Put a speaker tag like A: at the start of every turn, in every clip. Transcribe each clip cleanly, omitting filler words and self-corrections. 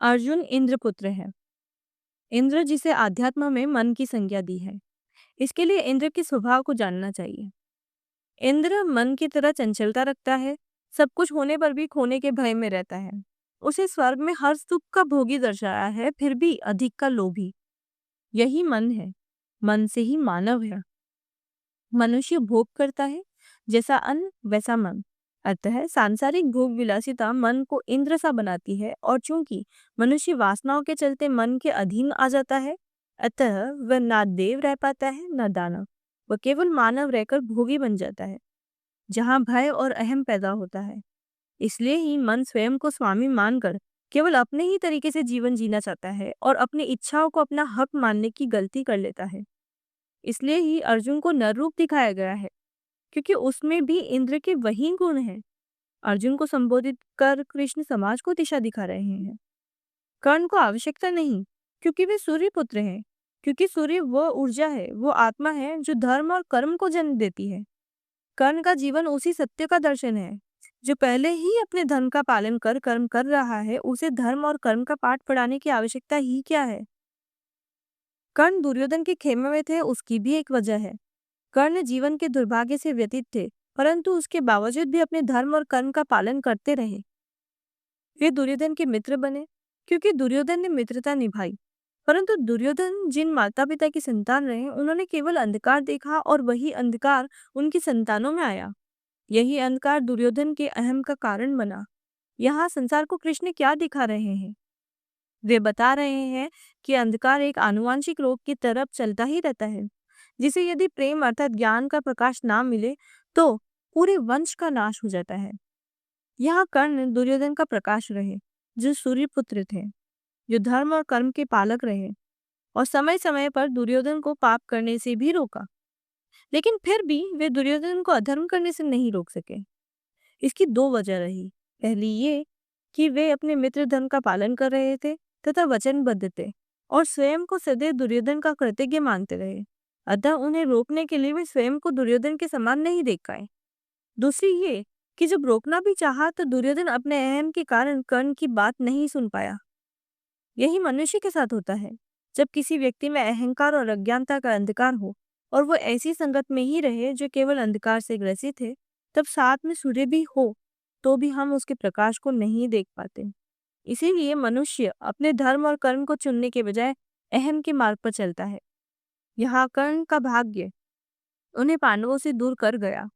A: अर्जुन इंद्रपुत्र है। इंद्र जिसे आध्यात्म में मन की संज्ञा दी है। इसके लिए इंद्र के स्वभाव को जानना चाहिए। इंद्र मन की तरह चंचलता रखता है। सब कुछ होने पर भी खोने के भय में रहता है। उसे स्वर्ग में हर सुख का भोगी दर्शाया है, फिर भी अधिक का लोभी। यही मन है। मन से ही मानव है। मनुष्य भोग करता है, जैसा अन्न वैसा मन। अतः सांसारिक भोग विलासिता मन को इंद्र सा बनाती है, और चूंकि मनुष्य वासनाओं के चलते मन के अधीन आ जाता है, अतः वह ना देव रह पाता है न दानव। वह केवल मानव रहकर भोगी बन जाता है, जहाँ भय और अहम पैदा होता है। इसलिए ही मन स्वयं को स्वामी मानकर केवल अपने ही तरीके से जीवन जीना चाहता है और अपनी इच्छाओं को अपना हक मानने की गलती कर लेता है। इसलिए ही अर्जुन को नर रूप दिखाया गया है, क्योंकि उसमें भी इंद्र के वही गुण हैं। अर्जुन को संबोधित कर कृष्ण समाज को दिशा दिखा रहे हैं। कर्ण को आवश्यकता नहीं, क्योंकि वे सूर्य पुत्र हैं। क्योंकि सूर्य वो ऊर्जा है, वो आत्मा है जो धर्म और कर्म को जन्म देती है। कर्ण का जीवन उसी सत्य का दर्शन है। जो पहले ही अपने धर्म का पालन कर कर्म कर रहा है, उसे धर्म और कर्म का पाठ पढ़ाने की आवश्यकता ही क्या है। कर्ण दुर्योधन के खेमे में थे, उसकी भी एक वजह है। कर्ण जीवन के दुर्भाग्य से व्यतीत थे, परंतु उसके बावजूद भी अपने धर्म और कर्म का पालन करते रहे। वे दुर्योधन के मित्र बने, क्योंकि दुर्योधन ने मित्रता निभाई। परंतु दुर्योधन जिन माता पिता की संतान रहे, उन्होंने केवल अंधकार देखा और वही अंधकार उनकी संतानों में आया। यही अंधकार दुर्योधन के अहम का कारण बना। यहाँ संसार को कृष्ण क्या दिखा रहे हैं? वे बता रहे हैं कि अंधकार एक आनुवांशिक रोग की तरफ चलता ही रहता है, जिसे यदि प्रेम अर्थात ज्ञान का प्रकाश ना मिले तो पूरे वंश का नाश हो जाता है। यहाँ कर्ण दुर्योधन का प्रकाश रहे, जो सूर्यपुत्र थे, जो धर्म और कर्म के पालक रहे और समय समय पर दुर्योधन को पाप करने से भी रोका। लेकिन फिर भी वे दुर्योधन को अधर्म करने से नहीं रोक सके। इसकी दो वजह रही। पहली ये कि वे अपने मित्र धर्म का पालन कर रहे थे तथा वचनबद्ध थे और स्वयं को सदैव दुर्योधन का कृतज्ञ मानते रहे। अतः उन्हें रोकने के लिए वे स्वयं को दुर्योधन के समान नहीं देख पाए। दूसरी ये कि जब रोकना भी चाहा तो दुर्योधन अपने अहम के कारण कर्ण की बात नहीं सुन पाया। यही मनुष्य के साथ होता है। जब किसी व्यक्ति में अहंकार और अज्ञानता का अंधकार हो और वो ऐसी संगत में ही रहे जो केवल अंधकार से ग्रसित है, तब साथ में सूर्य भी हो तो भी हम उसके प्रकाश को नहीं देख पाते। इसीलिए मनुष्य अपने धर्म और कर्म को चुनने के बजाय अहम के मार्ग पर चलता है। यहाँ कर्ण का भाग्य उन्हें पांडवों से दूर कर गया,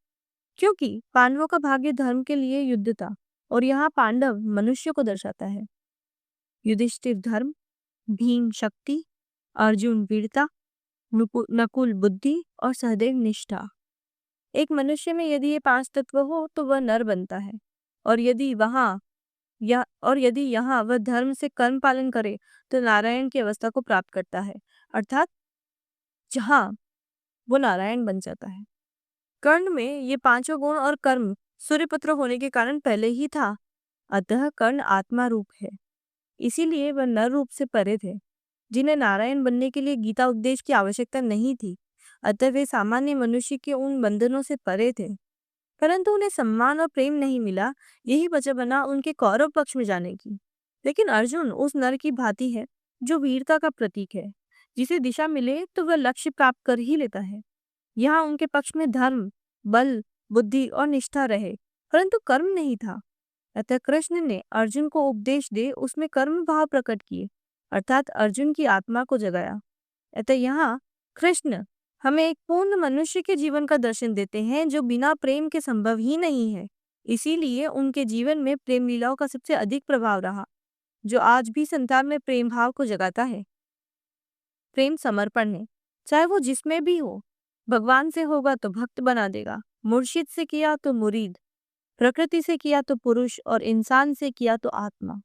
A: क्योंकि पांडवों का भाग्य धर्म के लिए युद्ध था और यहाँ पांडव मनुष्य को दर्शाता है। युधिष्ठिर धर्म, भीम शक्ति, अर्जुन वीरता, नकुल बुद्धि और सहदेव निष्ठा। एक मनुष्य में यदि ये पांच तत्व हो तो वह नर बनता है, और यदि यहाँ वह धर्म से कर्म पालन करे तो नारायण की अवस्था को प्राप्त करता है, अर्थात जहाँ वो नारायण बन जाता है। कर्ण में ये पांचों गुण और कर्म सूर्यपुत्र होने के कारण पहले ही था। अतः कर्ण आत्मा रूप है, इसीलिए वह नर रूप से परे थे, जिन्हें नारायण बनने के लिए गीता उपदेश की आवश्यकता नहीं थी। अतः वे सामान्य मनुष्य के उन बंधनों से परे थे, परंतु उन्हें सम्मान और प्रेम नहीं मिला। यही वजह बना उनके कौरव पक्ष में जाने की। लेकिन अर्जुन उस नर की भांति है जो वीरता का प्रतीक है। जिसे दिशा मिले तो वह लक्ष्य प्राप्त कर ही लेता है। यहाँ उनके पक्ष में धर्म, बल, बुद्धि और निष्ठा रहे, परंतु कर्म नहीं था। अतः कृष्ण ने अर्जुन को उपदेश दे उसमें कर्म भाव प्रकट किए, अर्थात अर्जुन की आत्मा को जगाया। अतः यहाँ कृष्ण हमें एक पूर्ण मनुष्य के जीवन का दर्शन देते हैं, जो बिना प्रेम के संभव ही नहीं है। इसीलिए उनके जीवन में प्रेम लीलाओं का सबसे अधिक प्रभाव रहा, जो आज भी संसार में प्रेम भाव को जगाता है। प्रेम समर्पण है, चाहे वो जिसमें भी हो। भगवान से होगा तो भक्त बना देगा, मुर्शिद से किया तो मुरीद, प्रकृति से किया तो पुरुष और इंसान से किया तो आत्मा।